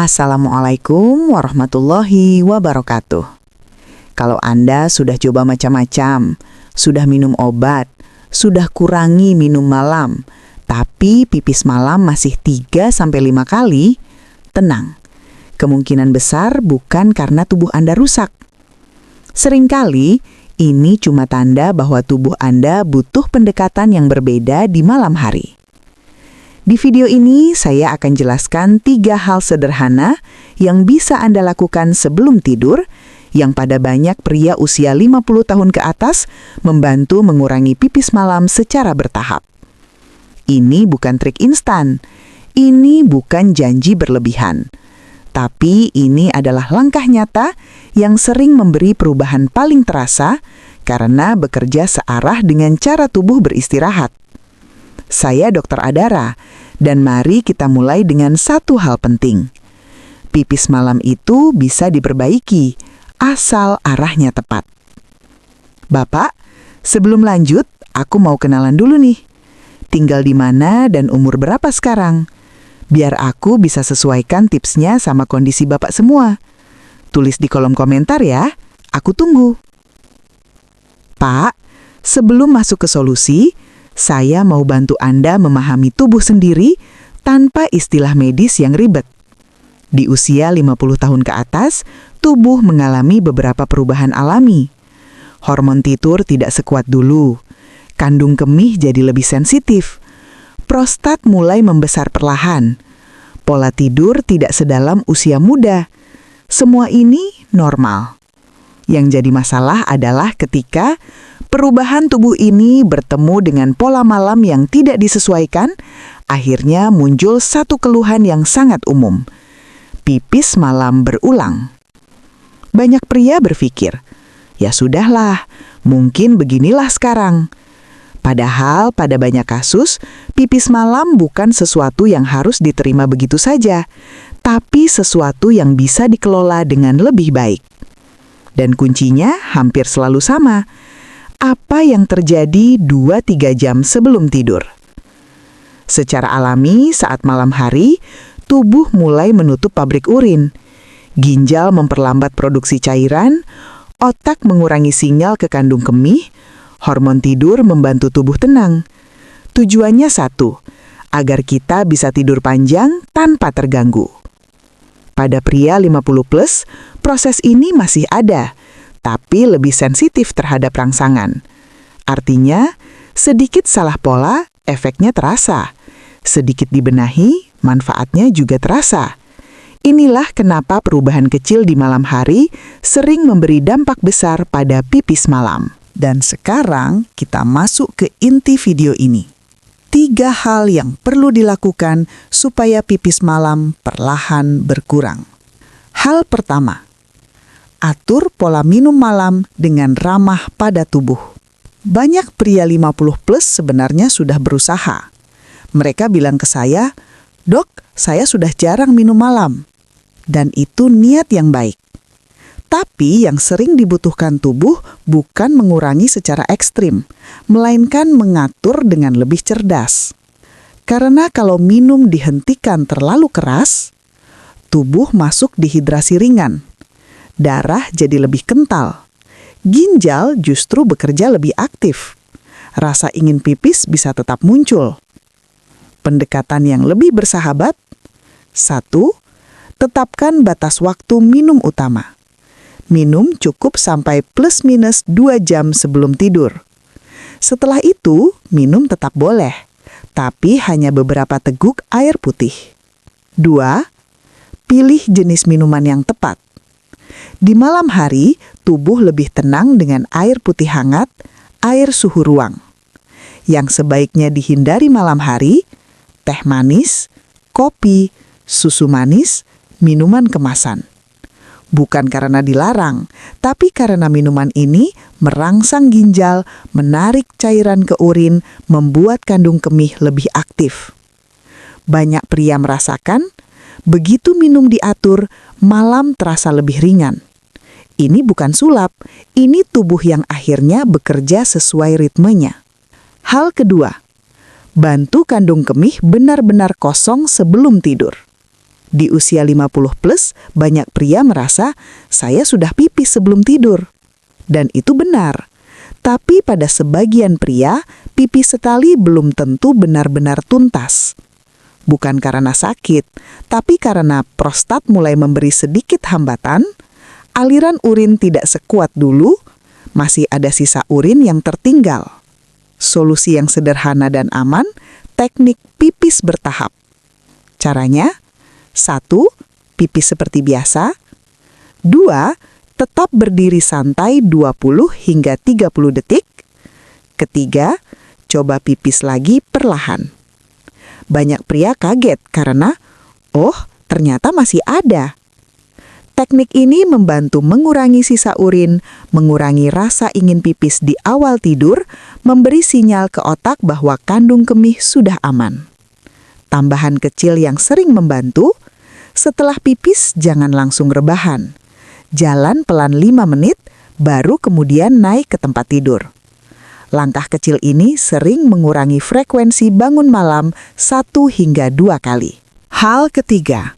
Assalamualaikum warahmatullahi wabarakatuh. Kalau Anda sudah coba macam-macam, sudah minum obat, sudah kurangi minum malam, tapi pipis malam masih 3-5 kali, tenang. Kemungkinan besar bukan karena tubuh Anda rusak. Seringkali ini cuma tanda bahwa tubuh Anda butuh pendekatan yang berbeda di malam hari. Di video ini saya akan jelaskan 3 hal sederhana yang bisa Anda lakukan sebelum tidur, yang pada banyak pria usia 50 tahun ke atas membantu mengurangi pipis malam secara bertahap. Ini bukan trik instan, ini bukan janji berlebihan. Tapi ini adalah langkah nyata yang sering memberi perubahan paling terasa karena bekerja searah dengan cara tubuh beristirahat. Saya Dr. Adara, dan mari kita mulai dengan satu hal penting. Pipis malam itu bisa diperbaiki, asal arahnya tepat. Bapak, sebelum lanjut, aku mau kenalan dulu nih. Tinggal di mana dan umur berapa sekarang? Biar aku bisa sesuaikan tipsnya sama kondisi Bapak semua. Tulis di kolom komentar ya, aku tunggu. Pak, sebelum masuk ke solusi, saya mau bantu Anda memahami tubuh sendiri tanpa istilah medis yang ribet. Di usia 50 tahun ke atas, tubuh mengalami beberapa perubahan alami. Hormon tidur tidak sekuat dulu. Kandung kemih jadi lebih sensitif. Prostat mulai membesar perlahan. Pola tidur tidak sedalam usia muda. Semua ini normal. Yang jadi masalah adalah ketika perubahan tubuh ini bertemu dengan pola malam yang tidak disesuaikan, akhirnya muncul satu keluhan yang sangat umum. Pipis malam berulang. Banyak pria berpikir, ya sudahlah, mungkin beginilah sekarang. Padahal pada banyak kasus, pipis malam bukan sesuatu yang harus diterima begitu saja, tapi sesuatu yang bisa dikelola dengan lebih baik. Dan kuncinya hampir selalu sama. Apa yang terjadi 2-3 jam sebelum tidur? Secara alami, saat malam hari, tubuh mulai menutup pabrik urin. Ginjal memperlambat produksi cairan, otak mengurangi sinyal ke kandung kemih, hormon tidur membantu tubuh tenang. Tujuannya satu, agar kita bisa tidur panjang tanpa terganggu. Pada pria 50+, proses ini masih ada, tapi lebih sensitif terhadap rangsangan. Artinya, sedikit salah pola, efeknya terasa. Sedikit dibenahi, manfaatnya juga terasa. Inilah kenapa perubahan kecil di malam hari sering memberi dampak besar pada pipis malam. Dan sekarang kita masuk ke inti video ini. 3 hal yang perlu dilakukan supaya pipis malam perlahan berkurang. Hal pertama, atur pola minum malam dengan ramah pada tubuh. Banyak pria 50+ sebenarnya sudah berusaha. Mereka bilang ke saya, "Dok, saya sudah jarang minum malam." Dan itu niat yang baik. Tapi yang sering dibutuhkan tubuh bukan mengurangi secara ekstrim, melainkan mengatur dengan lebih cerdas. Karena kalau minum dihentikan terlalu keras, tubuh masuk dehidrasi ringan. Darah jadi lebih kental. Ginjal justru bekerja lebih aktif. Rasa ingin pipis bisa tetap muncul. Pendekatan yang lebih bersahabat. 1. Tetapkan batas waktu minum utama. Minum cukup sampai +-2 jam sebelum tidur. Setelah itu, minum tetap boleh, tapi hanya beberapa teguk air putih. 2. Pilih jenis minuman yang tepat. Di malam hari, tubuh lebih tenang dengan air putih hangat, air suhu ruang. Yang sebaiknya dihindari malam hari, teh manis, kopi, susu manis, minuman kemasan. Bukan karena dilarang, tapi karena minuman ini merangsang ginjal, menarik cairan ke urin, membuat kandung kemih lebih aktif. Banyak pria merasakan, begitu minum diatur, malam terasa lebih ringan. Ini bukan sulap, ini tubuh yang akhirnya bekerja sesuai ritmenya. Hal kedua, bantu kandung kemih benar-benar kosong sebelum tidur. Di usia 50 plus, banyak pria merasa saya sudah pipis sebelum tidur. Dan itu benar. Tapi pada sebagian pria, pipis sekali belum tentu benar-benar tuntas. Bukan karena sakit, tapi karena prostat mulai memberi sedikit hambatan, aliran urin tidak sekuat dulu, masih ada sisa urin yang tertinggal. Solusi yang sederhana dan aman, teknik pipis bertahap. Caranya, 1. Pipis seperti biasa. 2. Tetap berdiri santai 20 hingga 30 detik. Ketiga, coba pipis lagi perlahan. Banyak pria kaget karena, ternyata masih ada. Teknik ini membantu mengurangi sisa urin, mengurangi rasa ingin pipis di awal tidur, memberi sinyal ke otak bahwa kandung kemih sudah aman. Tambahan kecil yang sering membantu, setelah pipis jangan langsung rebahan. Jalan pelan 5 menit, baru kemudian naik ke tempat tidur. Langkah kecil ini sering mengurangi frekuensi bangun malam 1 hingga 2 kali. Hal ketiga,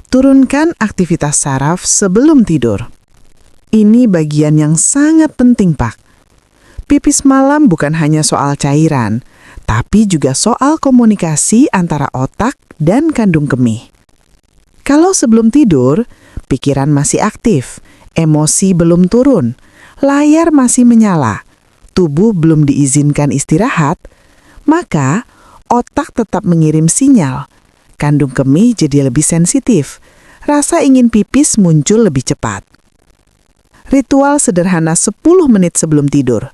turunkan aktivitas saraf sebelum tidur. Ini bagian yang sangat penting, Pak. Pipis malam bukan hanya soal cairan, tapi juga soal komunikasi antara otak dan kandung kemih. Kalau sebelum tidur, pikiran masih aktif, emosi belum turun, layar masih menyala, tubuh belum diizinkan istirahat, maka otak tetap mengirim sinyal. Kandung kemih jadi lebih sensitif, rasa ingin pipis muncul lebih cepat. Ritual sederhana 10 menit sebelum tidur.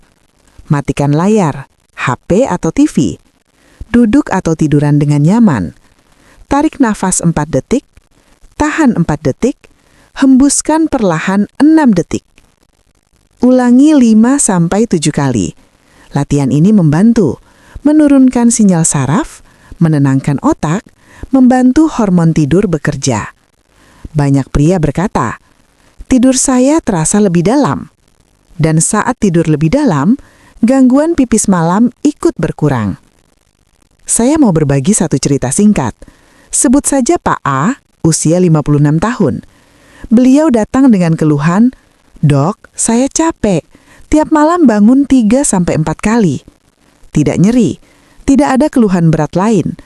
Matikan layar, HP atau TV. Duduk atau tiduran dengan nyaman. Tarik nafas 4 detik, tahan 4 detik, hembuskan perlahan 6 detik. Ulangi 5-7 kali. Latihan ini membantu menurunkan sinyal saraf, menenangkan otak, membantu hormon tidur bekerja. Banyak pria berkata, tidur saya terasa lebih dalam. Dan saat tidur lebih dalam, gangguan pipis malam ikut berkurang. Saya mau berbagi satu cerita singkat. Sebut saja Pak A, usia 56 tahun. Beliau datang dengan keluhan, "Dok, saya capek. Tiap malam bangun 3-4 kali. Tidak nyeri, tidak ada keluhan berat lain."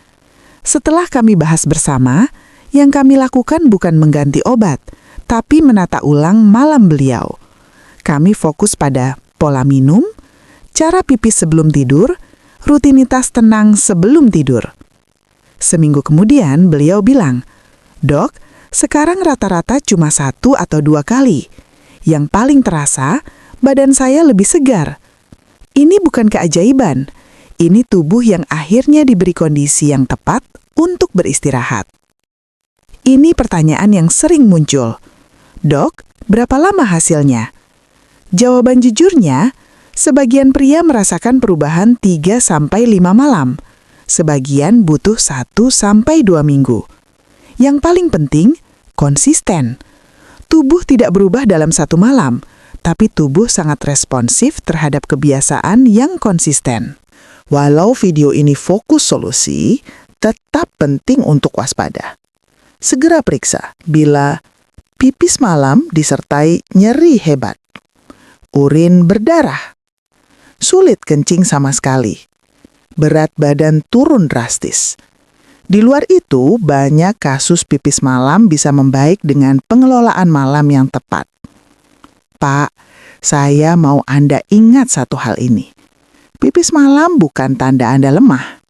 Setelah kami bahas bersama, yang kami lakukan bukan mengganti obat, tapi menata ulang malam beliau. Kami fokus pada pola minum, cara pipis sebelum tidur, rutinitas tenang sebelum tidur. Seminggu kemudian beliau bilang, "Dok, sekarang rata-rata cuma 1 atau 2 kali. Yang paling terasa, badan saya lebih segar. Ini bukan keajaiban. Ini tubuh yang akhirnya diberi kondisi yang tepat untuk beristirahat." Ini pertanyaan yang sering muncul. "Dok, berapa lama hasilnya?" Jawaban jujurnya, sebagian pria merasakan perubahan 3-5 malam. Sebagian butuh 1-2 minggu. Yang paling penting, konsisten. Tubuh tidak berubah dalam 1 malam, tapi tubuh sangat responsif terhadap kebiasaan yang konsisten. Walau video ini fokus solusi, tetap penting untuk waspada. Segera periksa bila pipis malam disertai nyeri hebat, urin berdarah, sulit kencing sama sekali, berat badan turun drastis. Di luar itu, banyak kasus pipis malam bisa membaik dengan pengelolaan malam yang tepat. Pak, saya mau Anda ingat satu hal ini. Pipis malam bukan tanda Anda lemah.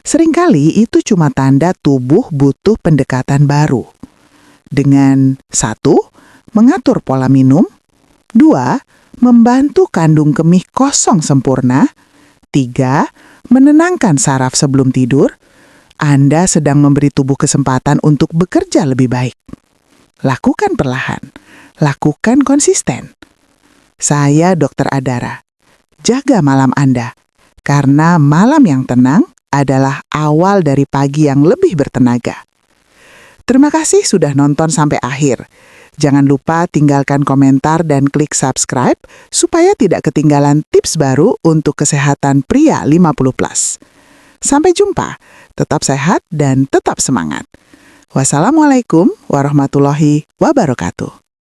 Seringkali itu cuma tanda tubuh butuh pendekatan baru. Dengan 1, mengatur pola minum. 2, membantu kandung kemih kosong sempurna. 3, menenangkan saraf sebelum tidur. Anda sedang memberi tubuh kesempatan untuk bekerja lebih baik. Lakukan perlahan. Lakukan konsisten. Saya Dr. Adara. Jaga malam Anda. Karena malam yang tenang adalah awal dari pagi yang lebih bertenaga. Terima kasih sudah nonton sampai akhir. Jangan lupa tinggalkan komentar dan klik subscribe supaya tidak ketinggalan tips baru untuk kesehatan pria 50+. Sampai jumpa, tetap sehat dan tetap semangat. Wassalamualaikum warahmatullahi wabarakatuh.